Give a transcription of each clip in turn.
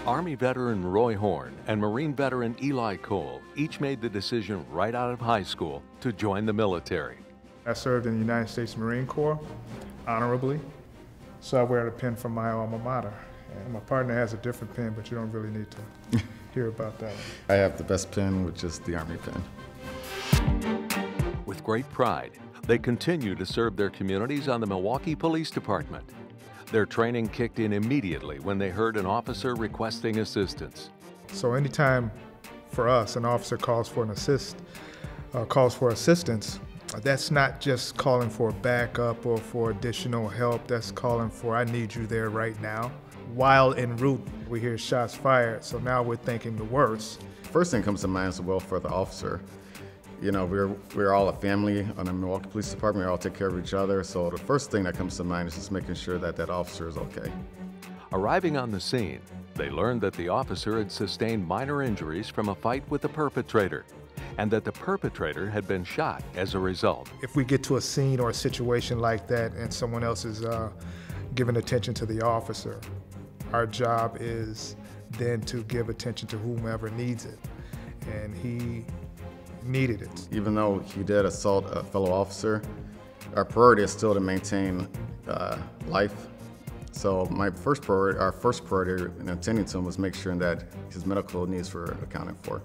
Army veteran Roy Horn and Marine veteran Eli Cole each made the decision right out of high school to join the military. I served in the United States Marine Corps honorably, so I wear the pin from my alma mater. And my partner has a different pin, but you don't really need to hear about that one. I have the best pin, which is the Army pin. With great pride, they continue to serve their communities on the Milwaukee Police Department. Their training kicked in immediately when they heard an officer requesting assistance. So anytime for us an officer calls for assistance, that's not just calling for backup or for additional help. That's calling for, I need you there right now. While en route, we hear shots fired, so now we're thinking the worst. First thing comes to mind is the welfare of the officer. You know, we're all a family on the Milwaukee Police Department. We all take care of each other. So the first thing that comes to mind is just making sure that that officer is okay. Arriving on the scene, they learned that the officer had sustained minor injuries from a fight with the perpetrator, and that the perpetrator had been shot as a result. If we get to a scene or a situation like that and someone else is giving attention to the officer, our job is then to give attention to whomever needs it. And he needed it. Even though he did assault a fellow officer, our priority is still to maintain life. So our first priority in attending to him was make sure that his medical needs were accounted for.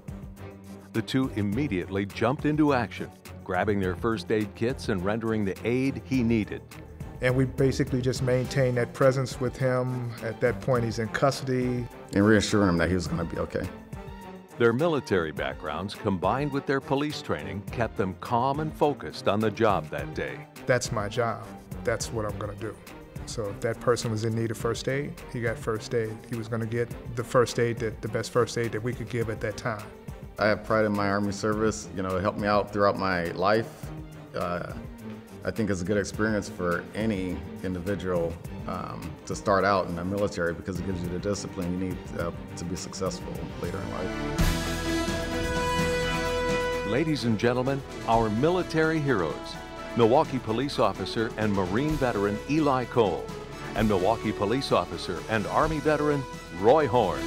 The two immediately jumped into action, grabbing their first aid kits and rendering the aid he needed. And we basically just maintained that presence with him. At that point, he's in custody. And reassuring him that he was going to be okay. Their military backgrounds, combined with their police training, kept them calm and focused on the job that day. That's my job. That's what I'm going to do. So if that person was in need of first aid, he got first aid. He was going to get the first aid, the best first aid that we could give at that time. I have pride in my Army service. You know, it helped me out throughout my life. I think it's a good experience for any individual to start out in the military because it gives you the discipline you need to be successful later in life. Ladies and gentlemen, our military heroes, Milwaukee police officer and Marine veteran Eli Cole, and Milwaukee police officer and Army veteran Roy Horn.